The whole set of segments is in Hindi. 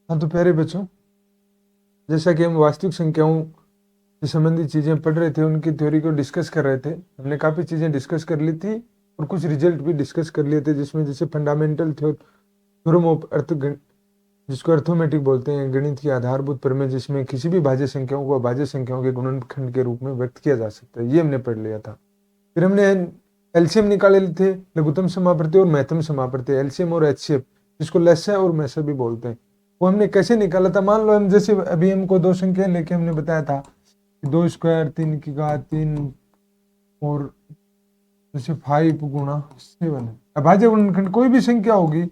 हाँ तो प्यारे बच्चों, जैसा कि हम वास्तविक संख्याओं से संबंधित चीज़ें पढ़ रहे थे, उनकी थ्योरी को डिस्कस कर रहे थे। हमने काफ़ी चीज़ें डिस्कस कर ली थी और कुछ रिजल्ट भी डिस्कस कर लिए थे, जिसमें जैसे फंडामेंटल थ्योरम ऑफ जिसको अर्थोमेटिक बोलते हैं, गणित की आधारभूत प्रमेय, जिसमें किसी भी भाज्य संख्याओं को अभाज्य संख्याओं के गुणनखंड के रूप में व्यक्त किया जा सकता है, ये हमने पढ़ लिया था। फिर हमने एलसीएम निकाले थे, लघुत्तम समापवर्ती और महत्तम समापवर्ती, एलसीएम और एचसीएफ, जिसको लेस्सा और मैसा भी बोलते हैं। वो हमने कैसे निकाला था? मान लो हम जैसे अभी हमको दो संख्या लेके हमने बताया था, 2 स्क्वायर 3 की घात 3 और जैसे 5 × 7, अभाज्य गुणनखंड कोई भी संख्या होगी,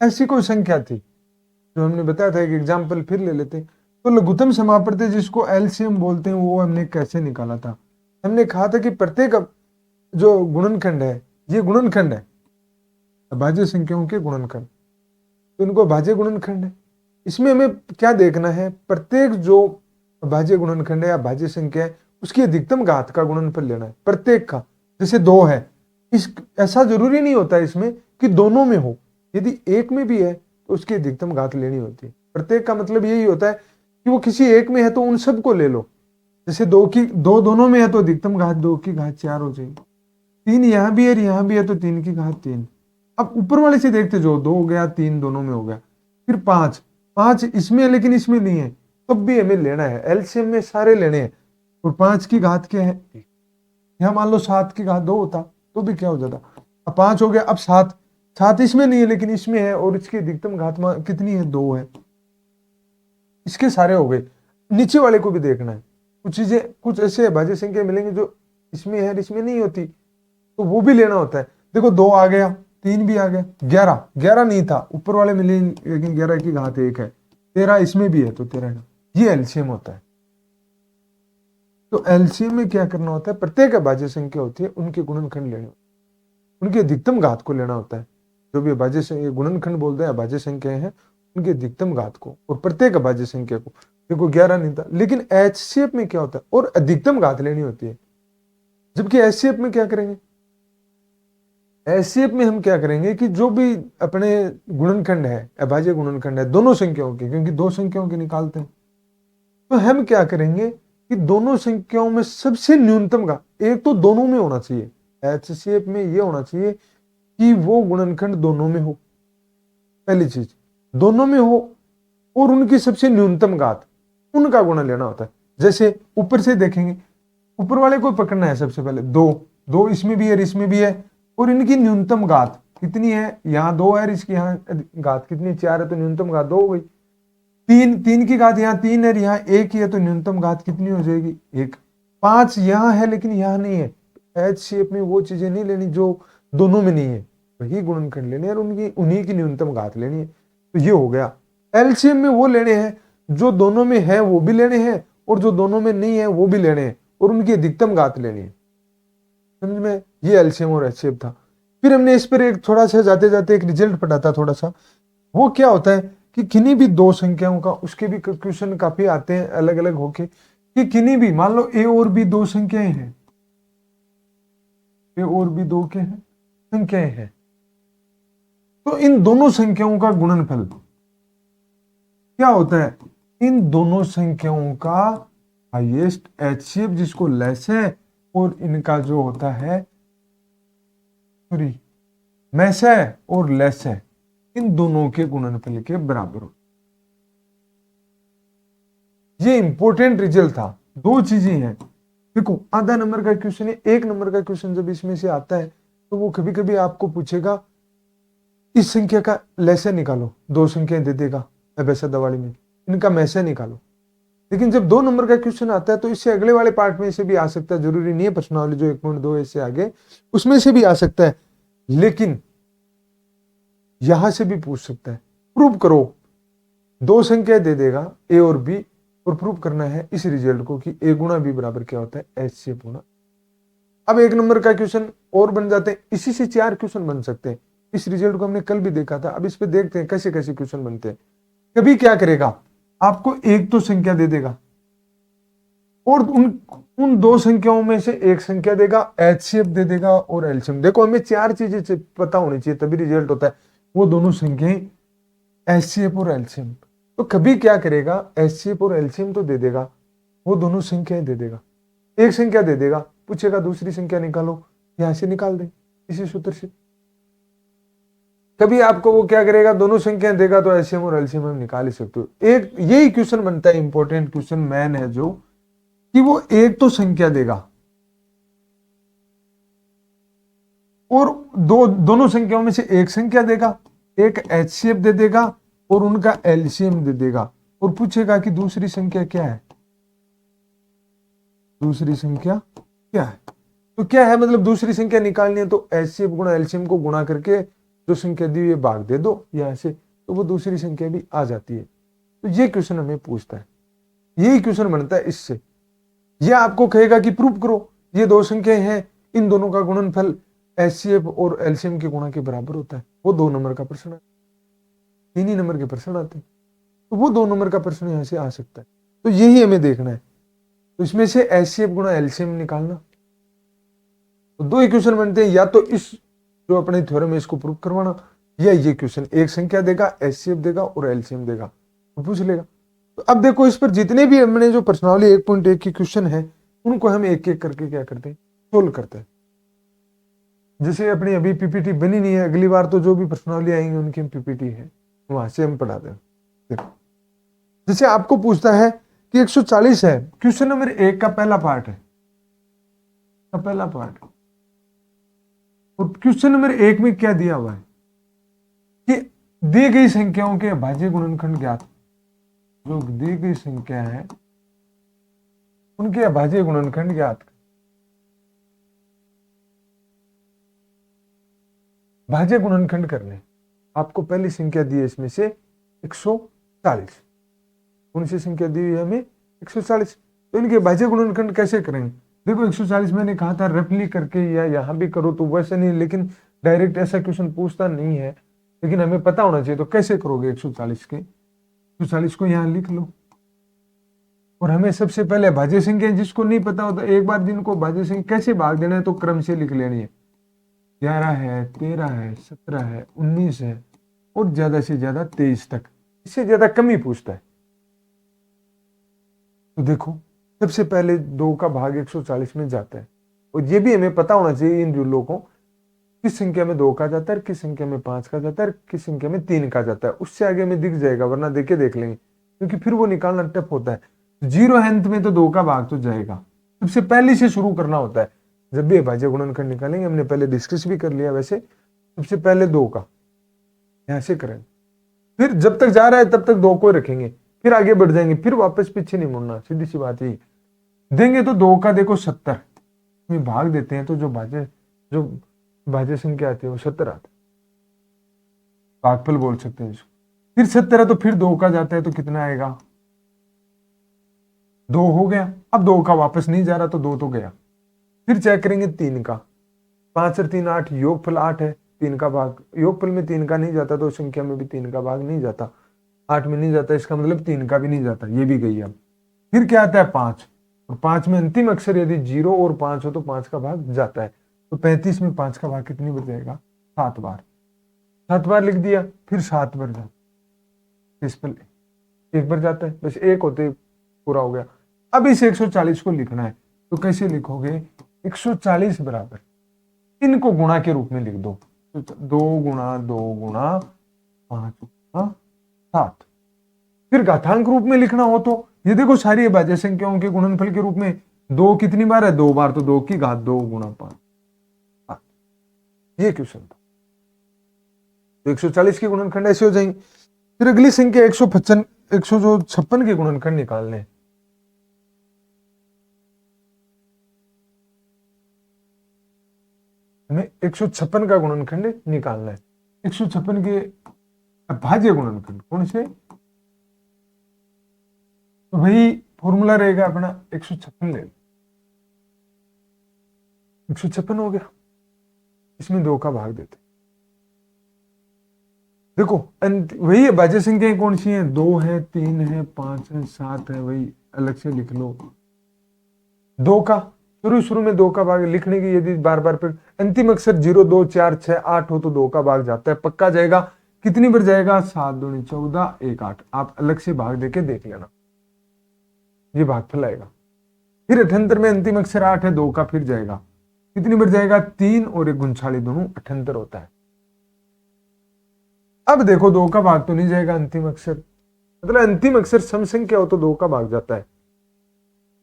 ऐसी कोई संख्या थी जो हमने बताया था। एक एग्जाम्पल फिर ले लेते हैं। तो लघुत्तम समापवर्ती, जिसको एलसीएम बोलते हैं, वो हमने कैसे निकाला था? हमने कहा था कि प्रत्येक जो गुणनखंड है, ये गुणनखंड है, अभाज्य संख्याओं के गुणनखंड, तो इनको अभाज्य गुणनखंड है। इसमें हमें क्या देखना है? प्रत्येक जो अभाज्य गुणनखंड है या अभाज्य संख्या है, उसकी अधिकतम घात का गुणनफल लेना है, प्रत्येक का। जैसे 2 है, इस ऐसा जरूरी नहीं होता इसमें कि दोनों में हो, यदि एक में भी है तो उसकी अधिकतम घात लेनी होती है। प्रत्येक का मतलब यही होता है कि वो किसी एक में है तो उन सबको ले लो। जैसे 2 दोनों में है तो अधिकतम घात 2 की घात 4 हो जाएगी। 3 यहां भी है, यहां भी है, तो 3 की घात 3। अब ऊपर वाले से देखते जाओ, 2 हो गया, 3 दोनों में हो गया। फिर 5 इसमें है लेकिन इसमें नहीं है, तब भी हमें लेना है, एलसीएम में सारे लेने हैं। और 5 की घात क्या है? यहाँ मान लो 7 की घात 2 होता तो भी क्या हो जाता? अब 5 हो गया, अब 7 इसमें नहीं है लेकिन इसमें है, और इसकी अधिकतम घात कितनी है? 2 है। इसके सारे हो गए। नीचे वाले को भी देखना है। कुछ चीजें, कुछ ऐसे अभाज्य संख्या मिलेंगे जो इसमें है इसमें नहीं होती, तो वो भी लेना होता है। देखो 2 आ गया, 3 भी आ गया, 11 नहीं था, ऊपर वाले मिले लेकिन 11 की घात 1 है, 13 इसमें भी है तो 13 का, ये एलसीएम होता है। तो एलसीएम में क्या करना होता है? प्रत्येक अभाज्य संख्या होती है, उनके गुणनखंड लेने, उनकी अधिकतम घात को लेना होता है। जो भी अभाज्य गुणनखंड बोलते हैं, अभाज्य संख्याएं हैं, उनकी अधिकतम घात को, और प्रत्येक अभाज्य संख्या को। देखो 11 नहीं था, लेकिन एचसीएफ में क्या होता है? और अधिकतम घात लेनी होती है। जबकि एचसीएफ में क्या करेंगे? एचसीएफ में हम क्या करेंगे कि जो भी अपने गुणनखंड है, अभाज्य गुणनखंड है दोनों संख्याओं के, क्योंकि दो संख्याओं के निकालते हैं, तो हम क्या करेंगे कि दोनों संख्याओं में सबसे न्यूनतम का एक तो दोनों में होना चाहिए। एचसीएफ में यह होना चाहिए कि वो गुणनखंड दोनों में हो, पहली चीज दोनों में हो, और उनकी सबसे न्यूनतम घात, उनका गुणा लेना होता है। जैसे ऊपर से देखेंगे, ऊपर वाले को पकड़ना है सबसे पहले, 2 इसमें भी है इसमें भी है, और इनकी न्यूनतम घात कितनी है? यहाँ 2 है, इसकी यहाँ घात कितनी? 4 है, तो न्यूनतम घात 2 हो गई। 3 की घात यहाँ 3 है, यहाँ 1 ही है, तो न्यूनतम घात कितनी हो जाएगी? 1। 5 यहाँ है लेकिन यहाँ नहीं है, एच शेप में वो चीजें नहीं लेनी जो दोनों में नहीं है, वही गुणनखंड लेने और उनकी उन्हीं की न्यूनतम घात लेनी है। तो ये हो गया। एलसीएम में वो लेने हैं जो दोनों में है वो भी लेने हैं, और जो दोनों में नहीं है वो भी लेने हैं, और उनकी अधिकतम घात लेनी है। समझ में? ये एलसीएम और एचसीएफ था। फिर हमने इस पर एक थोड़ा सा जाते जाते एक रिजल्ट पढ़ा था थोड़ा सा। वो क्या होता है कि किन्हीं भी दो संख्याओं का, उसके भी क्वेश्चन काफी आते हैं अलग अलग होके, कि किन्हीं भी, मान लो ए और बी दो संख्याएं हैं, ए और बी दो क्या है? संख्याएं हैं, तो इन दोनों संख्याओं का गुणनफल क्या होता है? इन दोनों संख्याओं का हाईएस्ट एचसीएफ, जिसको लेस है, और इनका जो होता है सॉरी मैस है और लेस है, इन दोनों के गुणनफल के बराबर हो। ये इंपॉर्टेंट रिजल्ट था। दो चीजें हैं। देखो आधा नंबर का क्वेश्चन है, 1 नंबर का क्वेश्चन जब इसमें से आता है तो वो कभी कभी आपको पूछेगा इस संख्या का लैसे निकालो, दो संख्याएं दे देगा वैसा दवाड़ी में, इनका मैसे निकालो। लेकिन जब 2 नंबर का क्वेश्चन आता है तो इससे अगले वाले पार्ट में से भी आ सकता है, जरूरी नहीं है प्रश्नावली जो 1.2 इससे आगे उसमें से भी आ सकता है, लेकिन यहां से भी पूछ सकता है। प्रूव करो, दो संख्याएं दे देगा ए और बी, और प्रूव करना है इस रिजल्ट को कि ए गुणा बी बराबर क्या होता है? एच से गुणा। अब 1 नंबर का क्वेश्चन और बन जाते हैं, इसी से 4 क्वेश्चन बन सकते हैं। इस रिजल्ट को हमने कल भी देखा था, अब इस पे देखते हैं कैसे कैसे क्वेश्चन बनते हैं। कभी क्या करेगा, आपको एक तो संख्या दे देगा, और उन उन दो संख्याओं में से एक संख्या देगा, एचसीएफ दे देगा और एलसीएम। देखो हमें चार चीजें पता होनी चाहिए तभी रिजल्ट होता है। वो दोनों संख्याएं एचसीएफ और एलसीएम। तो कभी क्या करेगा, एचसीएफ और एलसीएम तो दे देगा, वो दोनों संख्याएं दे देगा, एक संख्या दे देगा, पूछेगा दूसरी संख्या निकालो, यहां से निकाल दे इसी सूत्र से। कभी आपको वो क्या करेगा, दोनों संख्याएं देगा तो एलसीएम और एलसीएम हम निकाल ही सकते हो। एक यही क्वेश्चन बनता है, इंपॉर्टेंट क्वेश्चन मैन है जो, कि वो एक तो संख्या देगा और दोनों संख्याओं में से एक संख्या देगा, एक एचसीएफ दे देगा और उनका एलसीएम दे देगा, और पूछेगा कि दूसरी संख्या क्या है, दूसरी संख्या क्या है। तो क्या है, मतलब दूसरी संख्या निकालनी है तो एचसीएफ गुणा एलसीएम को गुणा करके जो संख्या दी हुई भाग दे दो यहां से, तो वो दूसरी संख्या भी आ जाती है। तो ये क्वेश्चन हमें पूछता है, यही क्वेश्चन बनता है इससे। यह आपको कहेगा कि प्रूव करो ये दो संख्याएं हैं, इन दोनों का गुणनफल एचसीएफ और एलसीएम के गुणा के बराबर होता है। वो 2 नंबर का प्रश्न है, 3 ही नंबर के प्रश्न आते हैं, तो वो 2 नंबर का प्रश्न यहां से आ सकता है। तो यही हमें देखना है। तो इसमें से एचसीएफ गुणा एलसीएम निकालना, तो 2 इक्वेशन बनते हैं, या तो इस जो अपने थ्योरम है इसको प्रूव करवाना, या ये क्वेश्चन एक संख्या देगा, एचसीएफ देगा और एलसीएम देगा, तो पूछ लेगा। तो अब देखो इस पर जितने भी हमने जो प्रश्नावली 1.1 की क्वेश्चन है उनको हम एक एक करके क्या करते हैं, सोल्व करते हैं। जैसे अपनी अभी पीपीटी बनी नहीं है, अगली बार तो जो भी प्रश्नावली आएंगे उनकी हम पीपीटी है वहां से हम पढ़ा दें। देखो जैसे आपको पूछता है कि 140 है, क्वेश्चन नंबर 1 का पहला पार्ट है, पहला पार्ट, और क्वेश्चन नंबर 1 में क्या दिया हुआ है कि दी गई संख्याओं के अभाज्य गुणनखंड ज्ञात। जो दी गई संख्या है उनके अभाज्य गुणनखंड ज्ञात। भाज्य गुणनखंड करने, आपको पहली संख्या दी है इसमें से 140, कौन सी संख्या दी हुई है हमें 140, तो इनके भाज्य गुणनखंड कैसे करेंगे। देखो 140 मैंने कहा था रफली करके या यहां भी करो तो वैसे नहीं, लेकिन डायरेक्ट ऐसा क्वेश्चन पूछता नहीं है, लेकिन हमें पता होना चाहिए। तो कैसे करोगे 140 के, 140 को यहां लिख लो, और हमें सबसे पहले भाज्य संख्या, जिसको नहीं पता होता एक बार जिनको भाज्य संख्या कैसे भाग देना है तो क्रम से लिख लेनी है। 11 है, 13 है, 17 है, 19 है और ज्यादा से ज्यादा 23 तक, इससे ज्यादा कम ही पूछता है। तो देखो सबसे पहले 2 का भाग 140 में जाता है, और ये भी हमें पता होना चाहिए इन रूलों को, किस संख्या में 2 का जाता है, किस संख्या में 5 का जाता है, किस संख्या में 3 का जाता है। उससे आगे हमें दिख जाएगा, वरना देख लेंगे, क्योंकि फिर वो निकालना टफ होता है। जीरो हैंथ में तो 2 का भाग तो जाएगा, सबसे पहले से शुरू करना होता है। जब भी अभाज्य गुणनखंड निकालेंगे, हमने पहले डिस्कस भी कर लिया वैसे, सबसे पहले 2 का यहां से करेंगे, फिर जब तक जा रहा है तब तक 2 को रखेंगे, फिर आगे बढ़ जाएंगे, फिर वापस पीछे नहीं मुड़ना, सीधी सी बात यही। देंगे तो 2 का देखो 70 में भाग देते हैं, तो जो भाज्य संख्या आती है वो 70 आती है, भागफल बोल सकते हैं इसको। फिर 70 है तो फिर 2 का जाता है तो कितना आएगा, 2 हो गया। अब 2 का वापस नहीं जा रहा तो 2 तो गया। फिर चेक करेंगे 3 का, 5 और 3 8, योगफल 8 है, 3 का भाग योगफल में 3 का नहीं जाता तो संख्या में भी 3 का भाग नहीं जाता, 8 में नहीं जाता, इसका मतलब 3 का भी नहीं जाता, ये भी गई। अब फिर क्या आता है 5, और 5 में अंतिम अक्षर यदि 0 और 5 हो तो 5 का भाग जाता है, तो 35 में 5 का भाग कितनी बार जाएगा, 7 बार। 7 बार लिख दिया, फिर 7 बार जाता, इस पर 1 बार जाता है, बस 1 होते पूरा हो गया। अब इस 140 को लिखना है, तो कैसे लिखोगे, 140 बराबर इनको गुणा के रूप में लिख दो, तो 2 गुणा 2 गुणा 5 गुणा 7। फिर घातांक रूप में लिखना हो तो ये देखो सारी अभाज्य संख्याओं के गुणनफल के रूप में 2 कितनी बार है, 2 बार, तो 2 की घात 2 गुणा 5, ये क्वेश्चन था। तो 140 के गुणनखंड ऐसे हो जाएंगे। फिर अगली संख्या 156 के गुणनखंड निकालने हैं। हमें 156 का गुणनखंड निकालना है। 156 के अभाज्य गुणनखंड कौन से, तो वही फॉर्मूला रहेगा अपना 156 ले, 156 हो गया, इसमें 2 का भाग देते। देखो वही अभाज्य संख्याएं कौन सी हैं, 2 है, 3 है, 5 है, 7 है, वही अलग से लिख लो। दो का शुरू शुरू में दो का भाग लिखने की यदि बार बार फिर अंतिम अक्षर 0 2 4 6 8 हो तो दो का भाग जाता है, पक्का जाएगा। कितनी बार जाएगा? 7 दूनी 14 1 8। आप अलग से भाग देके देख लेना, ये भागफल आएगा। फिर अठंतर में अंतिम अक्षर 8 है, दो का फिर जाएगा, कितनी बार जाएगा? 3 और एक गुणछाली दोनों अठंतर होता है। अब देखो दो का भाग तो नहीं जाएगा अंतिम अक्षर, मतलब अंतिम अक्षर सम संख्या हो तो दो का भाग जाता है।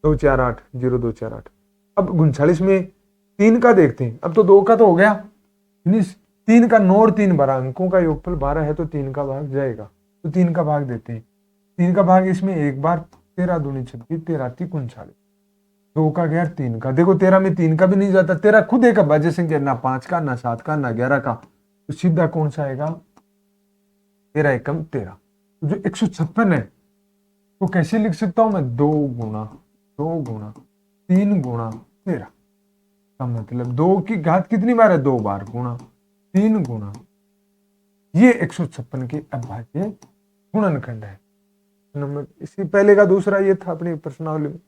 2 4 8 0 2 4 8। अब 39 में 3 का देखते हैं। अब तो दो का तो हो गया फिनिश, 3 का 9 और 3 12, अंकों का योगफल 12 है तो 3 का भाग जाएगा, तो 3 का भाग देते हैं। 3 का भाग इसमें एक बार, 13 दूनी 26 13 3 39। दो का गया 3 का, देखो 13 में 3 का भी नहीं जाता, 13 खुद एक अभाज्य संख्या, ना 5 का ना 7 का ना 11 का, तो सीधा कौन सा आएगा? 13 एकम 13। तो जो 156 है तो कैसे लिख सकता हूं मैं? 2 गुणा 3 गुणा 13 का मतलब 2 की घात कितनी बार है? 2 बार, गुणा 3 गुणा, ये 156 के अभाज्य गुणनखंड है। नंबर इससे पहले का दूसरा ये था अपनी प्रश्नावली में।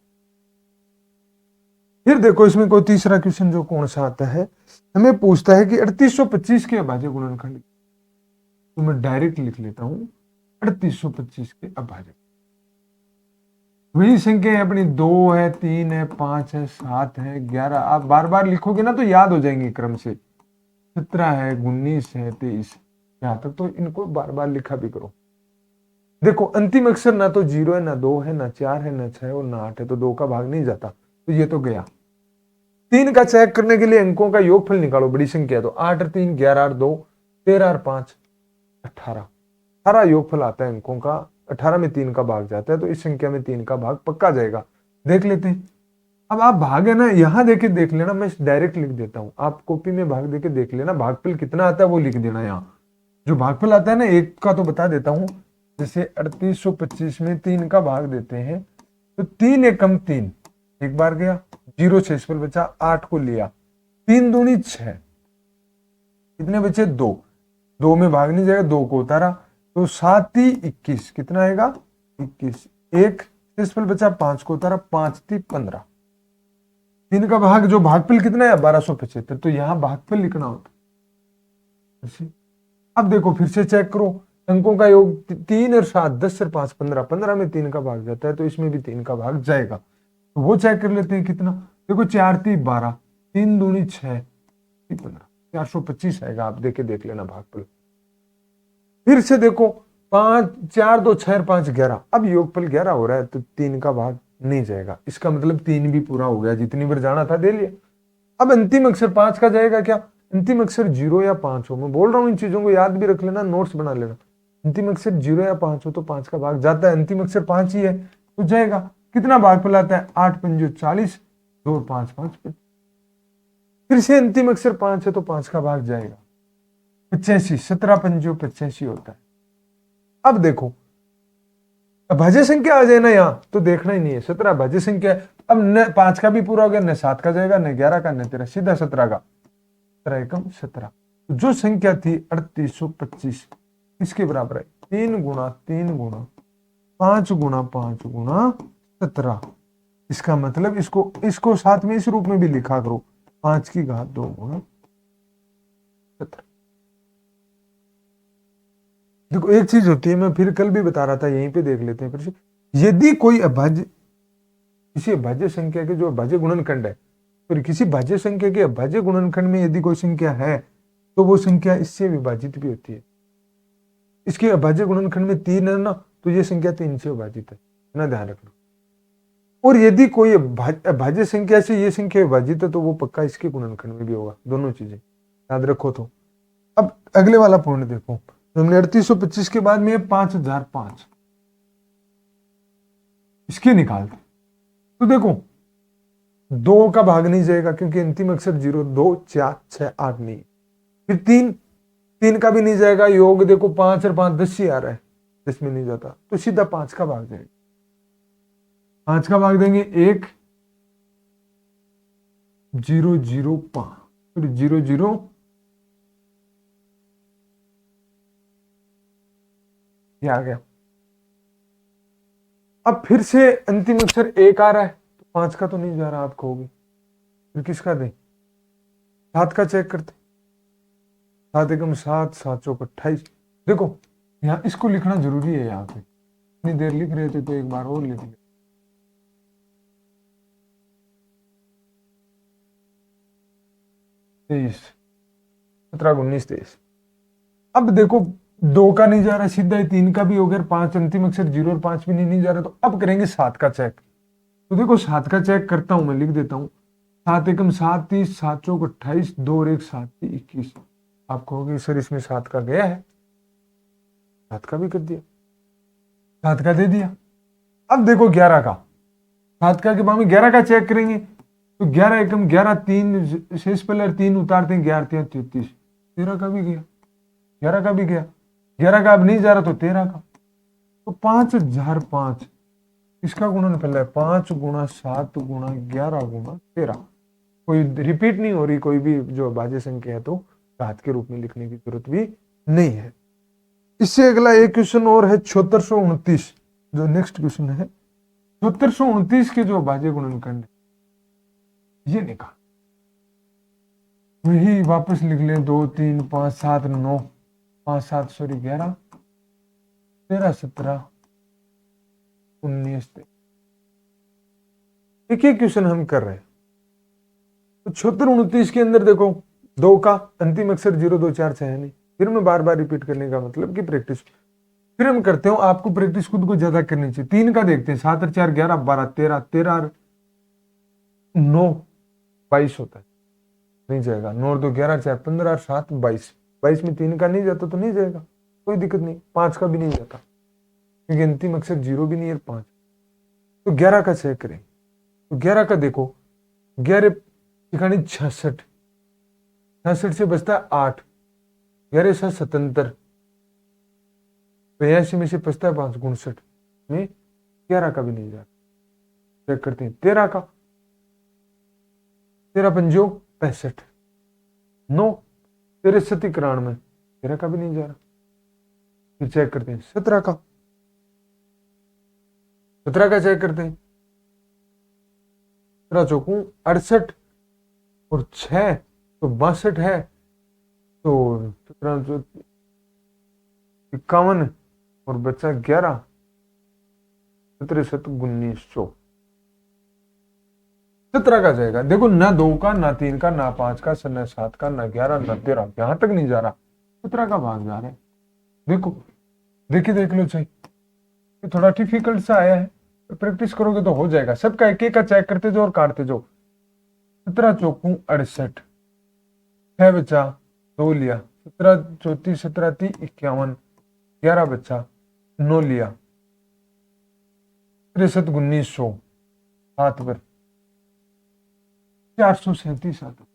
फिर देखो इसमें कोई तीसरा क्वेश्चन जो कौन सा आता है, हमें पूछता है कि 3825 के अभाज्य गुणनखंड, तो मैं डायरेक्ट लिख लेता हूं 3825 के अभाज्य। वही संख्या है अपनी, 2 है 3 है 5 है 7 है 11। आप बार बार लिखोगे ना तो याद हो जाएंगे क्रम से। 17 है 19 है 23, यहां तक तो इनको बार बार लिखा भी करो। देखो अंतिम अक्षर ना तो 0 है ना 2 है ना 4 है ना 6 और ना 8 है, तो 2 का भाग नहीं जाता, तो ये तो गया। 3 का चेक करने के लिए अंकों का योगफल निकालो, बड़ी संख्या, तो 8 और 3 11 और 2 13 और 5 18, 18 योगफल आता है अंकों का। 18 में 3 का भाग जाता है, तो इस संख्या में 3 का भाग पक्का जाएगा। देख लेते हैं। अब आप भाग है ना यहां देके देख लेना, मैं डायरेक्ट लिख देता हूं, आप कॉपी में भाग देके देख लेना, भागफल कितना आता है वो लिख देना। यहाँ जो भागफल आता है ना, एक का तो बता देता हूं, जैसे 3825 में 3 का भाग देते हैं तो 3 एकम 3, एक बार गया, 0 6 पर बचा, 8 को लिया, 3 दूनी 6, कितने बचे? 2, 2 में भाग नहीं जाएगा, 2 को उतारा, तो 7 ही 21, कितना आएगा? 21। 1 6 पर बचा, 5 को उतारा, 5 थी 15। 3 का भाग जो भागफल कितना है? 1275, तो यहां भागफल लिखना होता। अब देखो फिर से चेक करो, अंकों का योग 3 और 7 10 और 5 15, 15 में 3 का भाग जाता है, तो इसमें भी 3 का भाग जाएगा, तो वो चेक कर लेते हैं कितना। देखो 4 3 12, 3 दूनी 6 15, 425 आएगा। आप देख लेना भागफल। फिर से देखो 5 4 2 6 5 11, अब योगफल 11 हो रहा है, तो 3 का भाग नहीं जाएगा, इसका मतलब 3 भी पूरा हो गया, जितनी बार जाना था दे लिया। अब अंतिम अक्षर 5 का जाएगा क्या? अंतिम अक्षर 0 या 5 हो, मैं बोल रहा हूं इन चीजों को याद भी रख लेना, नोट्स बना लेना। अंतिम अक्षर 0 या 5 हो तो 5 का भाग जाता है, अंतिम अक्षर 5 ही है तो जाएगा। कितना भाग फैलाता है? 8 पंजो 40, 2 5 5 25। फिर से अंतिम अक्षर 5 है तो 5 का भाग जाएगा, 85, 17 पंजो 85 होता है। अब देखो अभाज्य संख्या आ जाए ना यहां तो देखना ही नहीं है, 17 अभाज्य संख्या है। अब न 5 का भी पूरा हो गया, न 7 का जाएगा, न 11 का, न 13, सीधा 17 का, 17 एकम 17। जो संख्या थी 3825 इसके बराबर है 3 गुणा 3 गुणा 5 गुणा 5 गुणा 17। इसका मतलब इसको साथ में इस रूप में भी लिखा करो, 5 की घात 2 गुणा 17। देखो एक चीज होती है, मैं फिर कल भी बता रहा था, यहीं पे देख लेते हैं फिर से। यदि कोई अभाज्य, किसी अभाज्य संख्या के जो अभाज्य गुणनखंड है, फिर किसी भाज्य संख्या के अभाज्य गुणनखंड में यदि कोई संख्या है तो वो संख्या इससे विभाजित भी होती है। इसके अभाज्य गुणनखंड में 3 है ना, तो ये संख्या 3 से विभाजित है ना, ध्यान रखना। और यदि कोई अभाज्य संख्या से ये संख्या विभाजित है तो वो पक्का इसके गुणनखंड में भी होगा, दोनों चीजें याद रखो। तो अब अगले वाला पॉइंट देखो, हमने 3825 के बाद में 5005 इसके निकालते, तो देखो 2 का भाग नहीं जाएगा क्योंकि अंतिम अक्षर 0 2 4 6 8 नहीं। फिर 3 का भी नहीं जाएगा, योग देखो 5 और 5 10 ही आ रहा है, 10 में नहीं जाता, तो सीधा 5 का भाग जाएगा। 5 का भाग देंगे 1 0 0 5, फिर 0 0 ये आ गया। अब फिर से अंतिम अक्षर 1 आ रहा है, 5 का तो नहीं जा रहा, आप कहोगे फिर किसका दें? 7 का चेक करते। 7 एकम 7, 7 चौक 28। देखो यहाँ इसको लिखना जरूरी है, यहाँ पे इतनी देर लिख रहे थे तो एक बार और लिख ले। 23, 17 19 23। अब देखो 2 का नहीं जा रहा सीधा ही, 3 का भी हो गया, 5 अंतिम अक्षर 0 और 5 भी नहीं जा रहा, तो अब करेंगे 7 का चेक। तो देखो 7 का चेक करता हूं, मैं लिख देता हूं। 7 एकम 7 30, 7 चौक 28, 2 और 1 7 21। आप कहोगे सर इसमें 7 का गया है, 7 का भी कर दिया, 7 का दे दिया। अब देखो 11 का, 7 का के बाद में 11 का चेक करेंगे, तो 11 एकम 11 3 शेष पहले 3 उतारते हैं, 11 3 33, 13 का भी गया, 11 का भी गया, 11 का अब नहीं जा रहा तो 13 का। तो 5005 इसका गुणनफल है 5 गुणा 7 गुणा 11 गुणा 13। कोई रिपीट नहीं हो रही, कोई भी जो भाज्य संख्या है तो घात के रूप में लिखने की जरूरत भी नहीं है। इससे अगला एक क्वेश्चन और है 7629, जो नेक्स्ट क्वेश्चन है 7629 के जो भाज्य गुणनखंड ये निकाल। वही वापस लिख लें, 2 3 5 7 9, 5 7 सॉरी 11 13 17 19। एक ही क्वेश्चन हम कर रहे हैं। तो 76 29 के अंदर देखो 2 का अंतिम अक्षर 0 2 4 6 है नहीं, फिर मैं बार बार रिपीट करने का मतलब कि प्रैक्टिस फिर हम करते हो, आपको प्रैक्टिस खुद को ज्यादा करनी चाहिए। 3 का देखते हैं, 7 और 4 11 12 13, 13 और 9 22 होता है, नहीं जाएगा। 9 और 2 11 4 15 और 7 22, 22 में 3 का नहीं जाता तो नहीं जाएगा, कोई दिक्कत नहीं। 5 का भी नहीं जाता क्योंकि अंतिम अक्षर 0 भी नहीं है 5। तो 11 का चेक करें, तो 11 का देखो 11 ठिकानी 66, 66 से बचता है 8, 11 से 77, 82 में से बचता है 5 59 में 11 का भी नहीं जा रहा। चेक करते हैं 13 का, 13 पंजो 65, 9 13 सती 91, 13 का भी नहीं जा रहा। फिर चेक करते हैं 17 का, 17 का चेक करते हैं, 17 चौकू 68 और 6 तो 62 है, तो 17 51 और बचा 11, 17 7 19 100। 17 का जाएगा। देखो ना 2 का ना 3 का ना 5 का ना 7 का ना 11 ना 13, यहां तक नहीं जा रहा, 17 का भाग जा रहा है। देखो देखिए देख लो चाहिए, थोड़ा डिफिकल्ट सा आया है, प्रैक्टिस करोगे तो हो जाएगा। सबका एक एक का चेक करते जाओ और काटते जाओ। 17 चौकू 68, 6 बचा 2 लिया, 17 34 17 30 51, 11 बचा 9 लिया, 63 1900 7 पर 437 आता।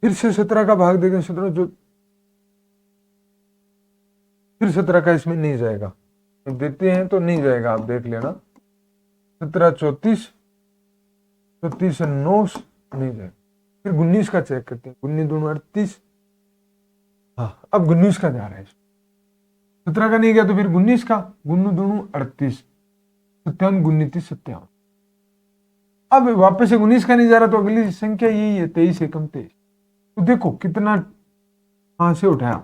फिर से 17 का भाग देंगे, 17 जो फिर 17 का इसमें नहीं जाएगा, देते हैं तो नहीं जाएगा, आप देख लेना। 17 34 34 9 नहीं जाएगा। फिर 19 का चेक करते हैं, 19 दूनी 38। हाँ अब 19 का जा रहा है, 17 का नहीं गया तो फिर 19 का, 19 दूनी 38, 57 19 57। अब वापस से 19 का नहीं जा रहा तो अगली संख्या यही है 23 एकम 23। तो देखो कितना कहां से उठाया,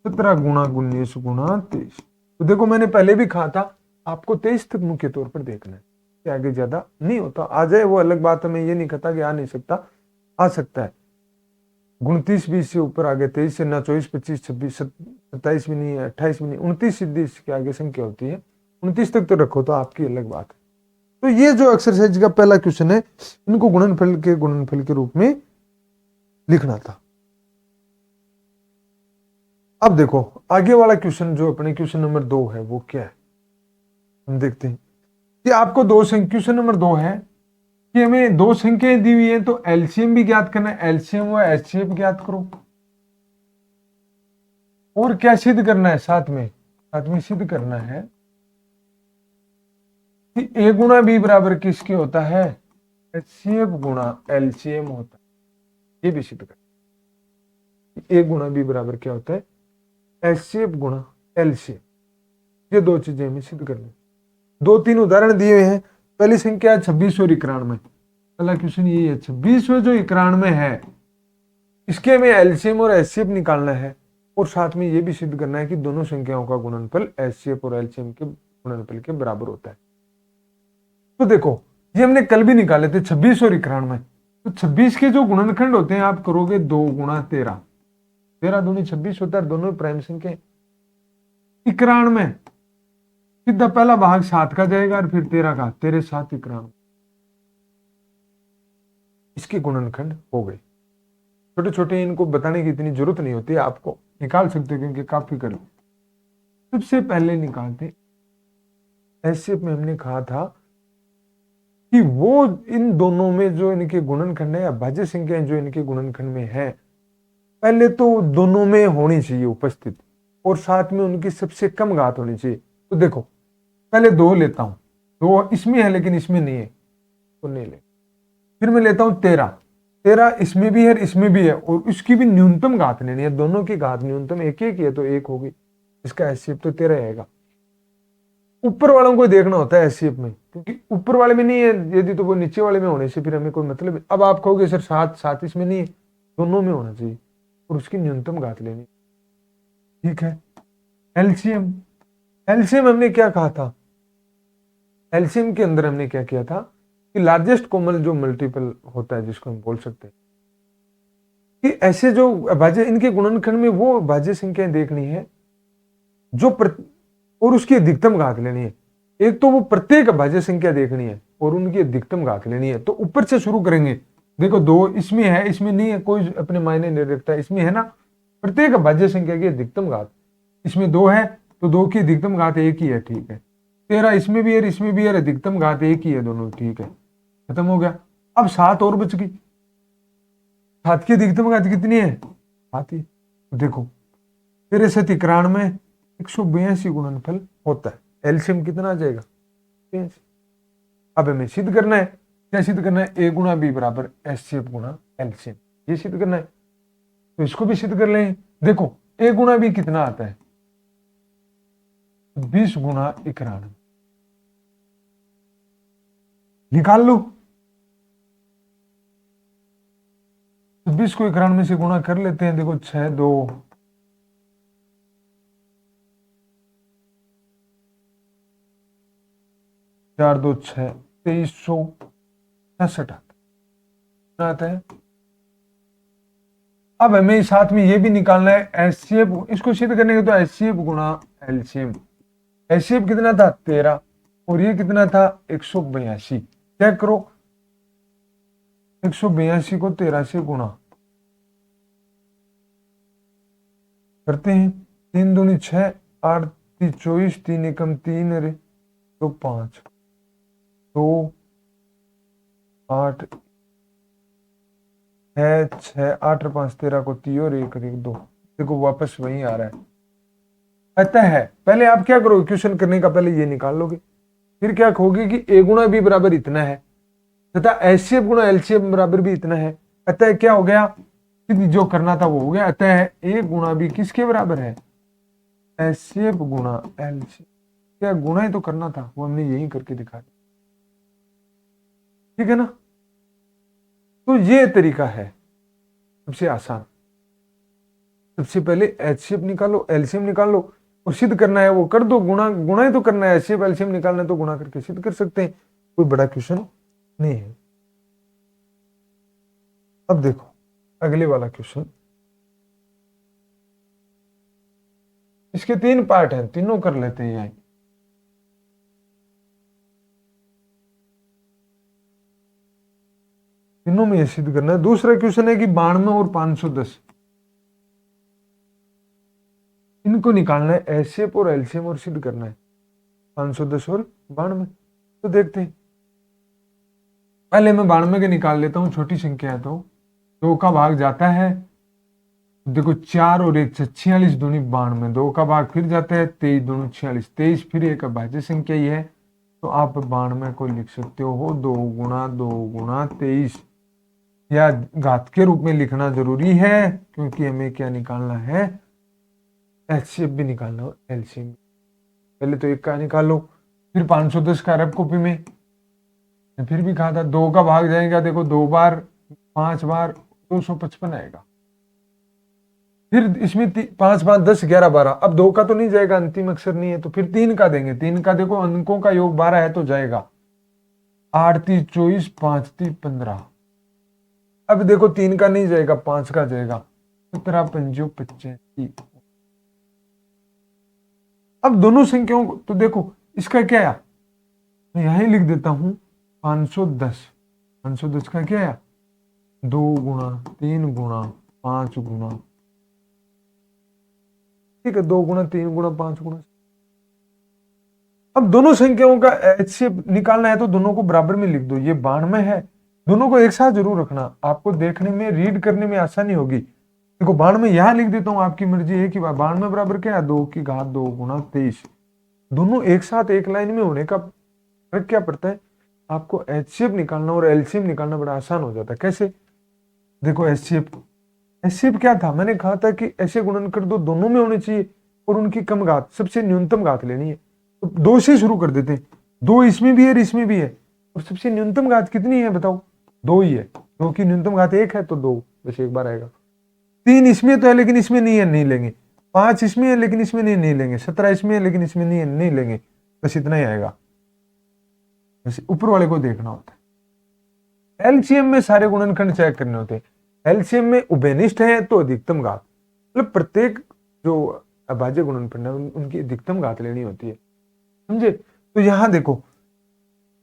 17 गुणा 19 गुणा 23। तो देखो मैंने पहले भी कहा था आपको 23 तक मुख्य तौर पर देखना है, कि आगे ज्यादा नहीं होता। आ जाए वो अलग बात है, मैं ये नहीं कहता कि आ नहीं सकता, आ सकता है। 29 20 से ऊपर आगे 23 से ना 24 25 26 27 भी नहीं है, 28 भी नहीं, 29 सीधी इसके आगे संख्या होती है। 29 तक तो रखो तो आपकी अलग बात है। तो ये जो एक्सरसाइज का पहला क्वेश्चन है, इनको गुणनफल के रूप में लिखना था। अब देखो आगे वाला क्वेश्चन जो अपने क्वेश्चन नंबर 2 है वो क्या है, हम देखते हैं कि आपको क्वेश्चन नंबर 2 है कि हमें 2 संख्याएं दी हुई है, तो एलसीएम भी ज्ञात करना है, एलसीएम व एचसीएफ ज्ञात करो। और क्या सिद्ध करना है, साथ में सिद्ध करना है कि ए गुणा बी बराबर किसके होता है, एचसीएफ गुणा एलसीएम होता है। ये भी सिद्ध करना, ए गुणा बी बराबर क्या होता है, एचसीएफ गुणा एलसीएम। ये 2 चीजें हमें सिद्ध करनी। दो तीन उदाहरण दिए हुए हैं। पहली संख्या 26 और 91। पहला क्वेश्चन ये है, 26 और जो 91 है इसके हमें एलसीएम और एचसीएफ निकालना है, और साथ में ये भी सिद्ध करना है कि दोनों संख्याओं का गुणनफल एचसीएफ और एलसीएम के गुणनफल के बराबर होता है। तो देखो ये हमने कल भी निकाले थे 26 और 91। तो 26 के जो गुणनखंड होते हैं आप करोगे 2 गुणा 13, 13 दूनी 26 होता है, दोनों प्राइम संख्या। 91 सीधा पहला भाग 7 का जाएगा और फिर 13 का, 13 7 91, इसके गुणनखंड हो गए। छोटे छोटे इनको बताने की इतनी जरूरत नहीं होती, आपको निकाल सकते हो क्योंकि काफी कर। सबसे पहले निकालते ऐसे में हमने कहा था कि वो इन दोनों में जो इनके गुणनखंड है या भाज्य संख्याएं जो इनके गुणनखंड में है, पहले तो दोनों में होनी चाहिए उपस्थित, और साथ में उनकी सबसे कम घात होनी चाहिए। तो देखो पहले 2 लेता हूं, 2 इसमें है लेकिन इसमें नहीं है तो नहीं ले। फिर मैं लेता हूं 13, 13 इसमें भी है इसमें भी है, और उसकी भी न्यूनतम घात लेनी है। दोनों की घात न्यूनतम एक एक है तो 1 होगी, इसका एचसीएफ तो 13 आएगा। ऊपर वालों को देखना होता है एचसीएफ में, क्योंकि ऊपर वाले में नहीं है यदि तो वो नीचे वाले में होने से फिर हमें कोई मतलब है। अब आप कहोगे सर 7 इसमें नहीं है, दोनों में होना चाहिए और उसकी न्यूनतम घात लेनी, ठीक है। एलसीएम, एलसीएम हमने क्या कहा था, एलसीएम के अंदर हमने क्या किया था कि लार्जेस्ट कॉमन जो मल्टीपल होता है जिसको हम बोल सकते हैं कि ऐसे जो भाज्य इनके गुणनखंड में वो भाज्य संख्याएं देखनी है जो और उसकी अधिकतम घात लेनी है। एक तो वो प्रत्येक भाज्य संख्या देखनी है और उनकी अधिकतम घात लेनी है। तो ऊपर से शुरू करेंगे। देखो 2 इसमें है इसमें नहीं है, कोई अपने मायने नहीं रखता, इसमें है ना, प्रत्येक भाज्य संख्या की अधिकतम घात, इसमें 2 है तो 2 की अधिकतम घात 1 ही है, ठीक है। 13 इसमें भी है इसमें भी है, अधिकतम घात 1 ही है दोनों, ठीक है, खत्म हो गया। अब 7 और बच गई, 7 की अधिकतम घात कितनी है, 7 ही। देखो 13 से 93 182 गुणनफल होता है, एलसीएम कितना आ जाएगा 83। अब हमें सिद्ध करना है, क्या सिद्ध करना है, ए गुणा बी बराबर एचसीएफ गुणा एलसीएम, ये सिद्ध करना है। तो इसको भी सिद्ध कर लें। देखो ए गुणा बी कितना आता है, 20 गुणा 91, निकाल लो। 20 को 91 से गुणा कर लेते हैं। देखो 6 2 4 2 6 2366 आता है। अब हमें साथ में ये भी निकालना है एचसीएफ, इसको सिद्ध करने के तो एचसीएफ गुणा एलसीएम। एचसीएफ कितना था 13 और ये कितना था 182। चेक करो 182 को 13 से गुणा करते हैं, 3 दूनी 6 8 3 24 3 एकम 3 अरे तो 5 2 8 है 6 8 5 13 को 3 और 1 1 2। देखो वापस वही आ रहा है, अतः है। पहले आप क्या करोगे, क्वेश्चन करने का पहले ये निकाल लोगे, फिर क्या कहोगे कि ए गुणा बी बराबर इतना है तथा एचसीएफ गुणा एलसीएफ बराबर भी इतना है। अतः क्या हो गया, जो करना था वो हो गया। अतः ए गुणा बी किसके बराबर है, एचसीएफ गुणा एलसीएफ। क्या गुणा ही तो करना था, वो हमने यही करके दिखा दिया, ठीक है ना। तो ये तरीका है सबसे आसान। सबसे पहले एचसीएफ निकालो एलसीएम निकाल लो और सिद्ध करना है वो कर दो, गुणा गुणा ही तो करना है, एचसीएफ एलसीएम निकालना है तो गुणा करके सिद्ध कर सकते हैं, कोई बड़ा क्वेश्चन नहीं है। अब देखो अगले वाला क्वेश्चन, इसके 3 पार्ट हैं, तीनों कर लेते हैं। तीनों में ये सिद्ध करना है। दूसरा क्वेश्चन है कि 92 और 510 इनको निकालना है, एचसीएफ और एलसीएम और सिद्ध करना है 510 और 92। तो देखते हैं, पहले मैं 92 के निकाल लेता हूं, छोटी संख्या है तो 2 का भाग जाता है, देखो 4 और 1 46 दूनी 92, 2 का भाग फिर जाता है 23 दूनी 46, 23 फिर एक भाज्य संख्या ही है तो आप 92 को लिख सकते हो 2 गुणा 23, या घात के रूप में लिखना जरूरी है क्योंकि हमें क्या निकालना है, एचसीएफ भी निकालना हो एलसीएम। पहले तो एक का निकालो, फिर 510 का रफ कॉपी में फिर भी कहा था 2 का भाग जाएगा, देखो 2 बार 5 बार 255 आएगा। फिर इसमें 5 5 10 11 12, अब 2 का तो नहीं जाएगा, अंतिम अक्षर नहीं है, तो फिर 3 का देंगे। 3 का देखो अंकों का योग 12 है तो जाएगा। 8 3 24 5 3 15। अब देखो 3 का नहीं जाएगा, 5 का जाएगा। 17 5 85। अब दोनों संख्याओं को तो देखो इसका क्या है, मैं यहीं लिख देता हूं 510। 510 का क्या है, 2 गुणा 3 गुणा 5 गुणा, ठीक है, 2 गुणा 3 गुणा 5 गुणा। अब दोनों संख्याओं का HCF निकालना है तो दोनों को बराबर में लिख दो। ये 92 है, दोनों को एक साथ जरूर रखना, आपको देखने में रीड करने में आसानी होगी। देखो 92 यहां लिख देता हूं, आपकी मर्जी है कि 92 बराबर क्या है, 2 की घात 2 गुणा 23। दोनों एक साथ एक लाइन में होने का फर्क क्या पड़ता है, आपको HCF निकालना और LCM निकालना बड़ा आसान हो जाता है। कैसे, देखो HCF क्या था, मैंने कहा था कि ऐसे गुणन कर दो दोनों में होने चाहिए और उनकी कम घात, सबसे न्यूनतम घात लेनी है। तो 2 से शुरू कर देते हैं, 2 इसमें भी है और इसमें भी है, और सबसे न्यूनतम घात कितनी है बताओ, 2 ही है। 2 की न्यूनतम घात 1 है तो 2 बस एक बार आएगा। 3 इसमें तो है लेकिन इसमें नहीं है, नहीं लेंगे। 5 इसमें है लेकिन इसमें नहीं, नहीं लेंगे। 17 इसमें है लेकिन इसमें नहीं है, नहीं लेंगे। बस इतना ही आएगा, बस ऊपर वाले को देखना होता है। एलसीएम में सारे गुणनखंड चेक करने होते हैं। एलसीएम में उभयनिष्ठ है तो अधिकतम घात, मतलब प्रत्येक जो अभाज्य गुणनखंड है उनकी अधिकतम घात लेनी होती है, समझे। तो यहां देखो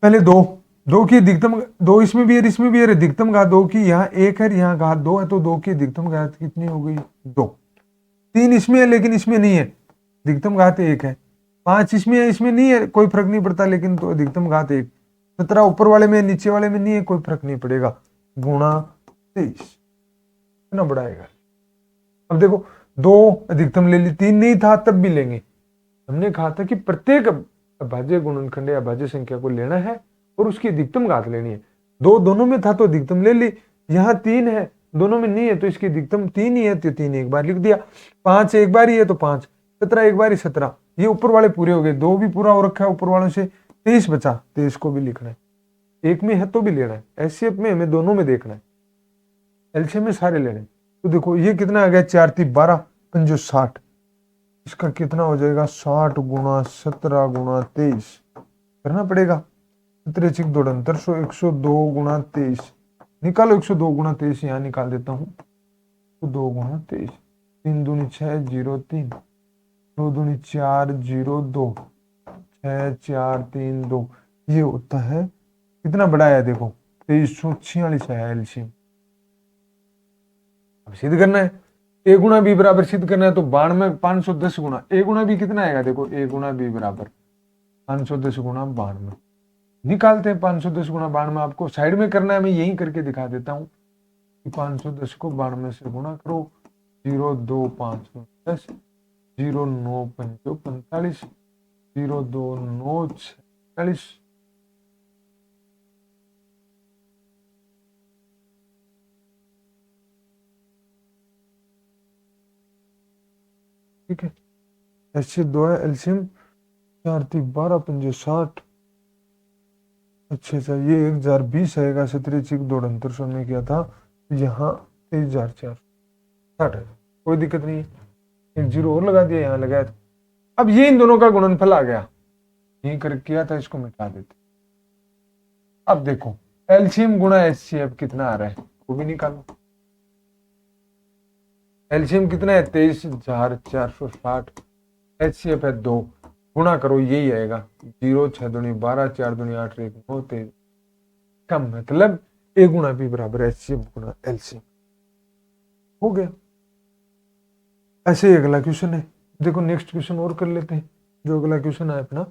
पहले 2 की अधिकतम, 2 इसमें भी है इसमें भी है, अधिकतम घात 2 की, यहाँ 1 है यहाँ घात 2 है तो 2 की अधिकतम घात कितनी हो गई, 2। 3 इसमें है लेकिन इसमें नहीं है, अधिकतम घात 1 है। 5 इसमें है इसमें नहीं है, कोई फर्क नहीं पड़ता, लेकिन तो अधिकतम घात 1। 17 ऊपर वाले में नीचे वाले में नहीं है, कोई फर्क नहीं पड़ेगा, गुणा 23 इतना बढ़ाएगा। अब देखो 2 अधिकतम ले ली, 3 नहीं था तब भी लेंगे। हमने कहा था कि प्रत्येक अभाज्य गुणनखंड या अभाज्य संख्या को लेना है और उसकी अधिकतम घात लेनी है। 2 दोनों में था तो अधिकतम ले ली, यहाँ 3 है दोनों में नहीं है तो इसकी अधिकतम 3 ही है तो 3 एक बार लिख दिया। 5 एक बार ही है तो 5, 17 एक बार ही 17, ये ऊपर वाले पूरे हो गए। 2 भी पूरा हो रखा है ऊपर वालों से, 23 बचा, 23 को भी लिखना है, एक में है तो भी लेना है। एचसीएफ में हमें दोनों में देखना है, एलसीएम में सारे लेने। तो देखो ये कितना आ गया, 4 3 12 5 60, इसका कितना हो जाएगा 60 गुणा 17 गुणा 23 करना पड़ेगा। 17 6 2 100, 102 गुणा 23 निकालो, 102 गुणा 23 यहाँ निकाल देता हूँ, तो 2 गुणा 23, 3 दूनी 6 0 3, 2 दूनी 4 0 2, 6 4 3 2, ये होता है कितना बड़ा है देखो 2346 है एलसीएम। अब सिद्ध करना है, ए गुणा बी बराबर सिद्ध करना है तो 92 510 गुणा ए गुणा बी कितना आएगा, देखो ए गुणा बी बराबर 510 गुणा 92 निकालते हैं। 510 गुणा 92 आपको साइड में करना है, मैं यही करके दिखा देता हूँ कि 510 को 92 से गुणा करो, 0 2 5 10, 0 9 5 45, 0 2 9 46, ठीक है। ऐसे 2 है एलसीएम, 4 3 12 5 60, अच्छा अच्छा ये 1020 आएगा। 17 6 2 68 में किया था, यहाँ 23,460 है, कोई दिक्कत नहीं है, एक जीरो और लगा दिया, यहाँ लगाया था। अब ये इन दोनों का गुणनफल आ गया, यही कर किया था, इसको मिटा देते। अब देखो एलसीएम गुणा एचसीएफ कितना आ रहा है वो भी निकालो। एलसीएम कितना है 23,460, एचसीएफ है 2, गुणा करो यही आएगा, 0 6 दूनी 12 4 दूनी 8 1 9 23, कम मतलब ए गुणा बी बराबर एचसीएफ गुणा एलसीएम हो गया। ऐसे ही अगला क्वेश्चन है, देखो नेक्स्ट क्वेश्चन और कर लेते हैं। जो अगला क्वेश्चन है अपना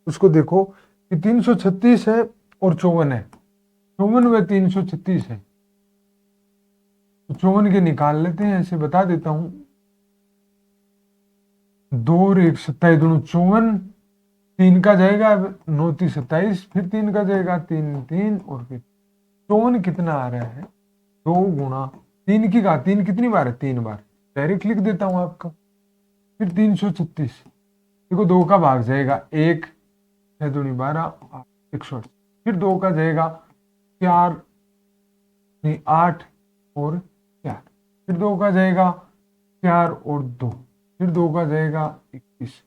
उसको देखो कि 336 है और 54 है, 54 व 336 है, तो 54 के निकाल लेते हैं। ऐसे बता देता हूं, 2 और 1 27 दोनों 54, 3 का जाएगा 9 3 27, फिर 3 का जाएगा 3 3, और फिर 54 कितना आ रहा है 2 गुणा 3 की घात 3 कितनी बार है 3 बार, डायरेक्ट लिख देता हूं आपका। फिर 336, देखो 2 का भाग जाएगा 1, 6 दूनी 12, 108। फिर 2 का जाएगा 4 नहीं 8 और 4। फिर 2 का जाएगा 4 और 2। फिर 2 का जाएगा 21।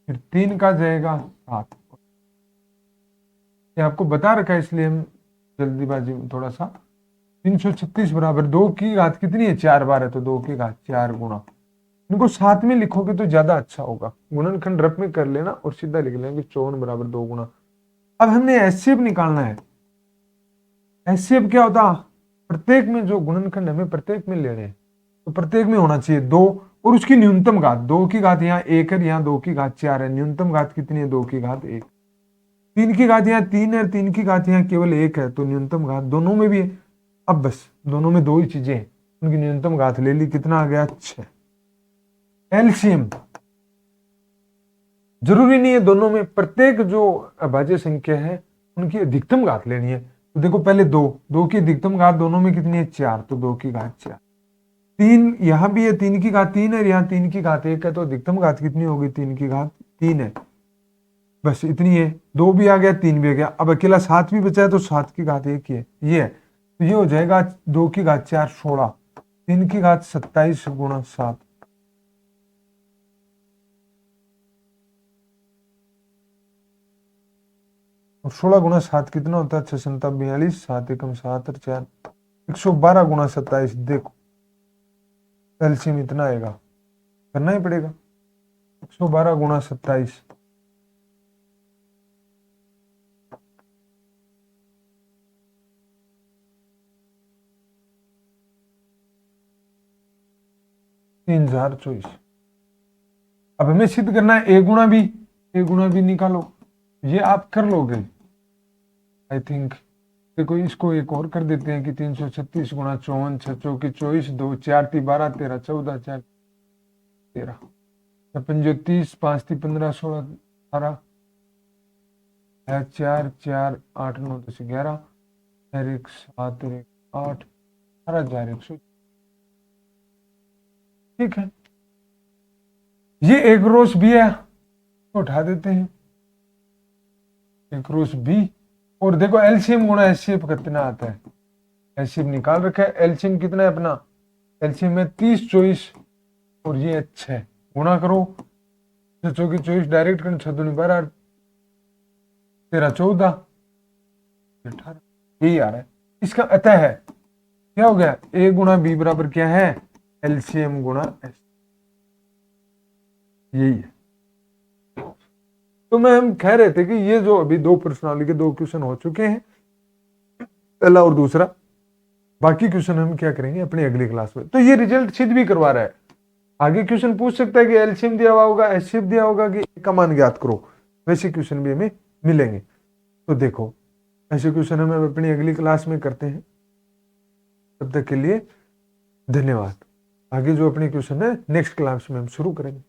फिर 3 का जाएगा 7। ये आपको बता रखा है इसलिए हम जल्दीबाजी में थोड़ा सा। 336 बराबर 2 की घात कितनी है, 4 बार है, तो 2 की घात 4 गुणा। इनको साथ में लिखोगे तो ज्यादा अच्छा होगा। गुणनखंड रफ में कर लेना और सीधा लिख लेंगे 54 बराबर 2 गुणा। अब हमने एचसीएफ निकालना है। एचसीएफ क्या होता, प्रत्येक में जो गुणनखंड हमें प्रत्येक में लेने हैं, तो प्रत्येक में होना चाहिए 2 और उसकी न्यूनतम घात। 2 की घात यहाँ 1 है, यहाँ 2 की घात 4 है, न्यूनतम घात कितनी है, 2 की घात 1। 3 की घात यहाँ 3 है, 3 की घात यहाँ केवल 1 है, तो न्यूनतम घात दोनों में भी है। अब बस दोनों में 2 ही चीजें हैं, उनकी न्यूनतम घात ले ली, कितना आ गया 6। एलसीएम जरूरी नहीं है दोनों में, प्रत्येक जो अभाज्य संख्या है उनकी अधिकतम घात लेनी है। तो देखो पहले 2 की अधिकतम घात दोनों में कितनी है, 4, तो 2 की घात 4। 3 यहां भी है, 3 की घात 3 है, यहाँ 3 की घात 1 है, तो अधिकतम घात कितनी होगी, 3 की घात 3 है। बस इतनी है, 2 भी आ गया 3 भी आ गया। अब अकेला 7 भी बचा है, तो 7 की घात 1 ही है, ये है। तो ये हो जाएगा 2 की घात 4 16, 3 की घात 27 गुणा 7। और 16 गुणा 7 कितना होता है, 6 7 42, 7 एकम 7 और 4 112 गुणा 27। देखो एलसीएम इतना आएगा, करना ही पड़ेगा। 112 गुणा 27 3024। अब हमें सिद्ध करना है ए गुणा बी निकालो। ये आप कर लोगे आई थिंक। देखो इसको एक और कर देते हैं कि 336 गुणा 54, 6 चौकी 24, 2 4 ती 12, 13 14, 4 13, 55 30, 5 ती 15, 16 18, 4 4 8 9 10 11, 4 1 7 1 8, 18 4 100। ठीक है, ये एक रोज भी है तो उठा देते हैं, एक रोज भी। और देखो एलसीएम गुणा एचसीएफ कितना आता है, एचसीएफ निकाल रखा है। एलसीएम कितना है अपना, एलसीएम में 30 24 और ये 6 गुणा करो, 6 चौकी 24 डायरेक्ट करना, 6 दूनी 12, 13 14 18, यही आ रहा है। इसका अतः है क्या हो गया, ए गुणा बी बराबर क्या है, एलसीएम गुणा एच, यही है। तो मैं हम कह रहे थे कि ये जो अभी 2 प्रश्नावली के 2 क्वेश्चन हो चुके हैं, पहला और दूसरा, बाकी क्वेश्चन हम क्या करेंगे अपनी अगली क्लास में। तो ये रिजल्ट सिद्ध भी करवा रहा है। आगे क्वेश्चन पूछ सकता है कि एलसीएम दिया हुआ होगा, एचसीएफ दिया होगा कि का मान ज्ञात करो, वैसे क्वेश्चन भी हमें मिलेंगे। तो देखो ऐसे क्वेश्चन हम अपनी अगली क्लास में करते हैं। तब तक के लिए धन्यवाद। आगे जो अपने क्वेश्चन है नेक्स्ट क्लास में हम शुरू करेंगे।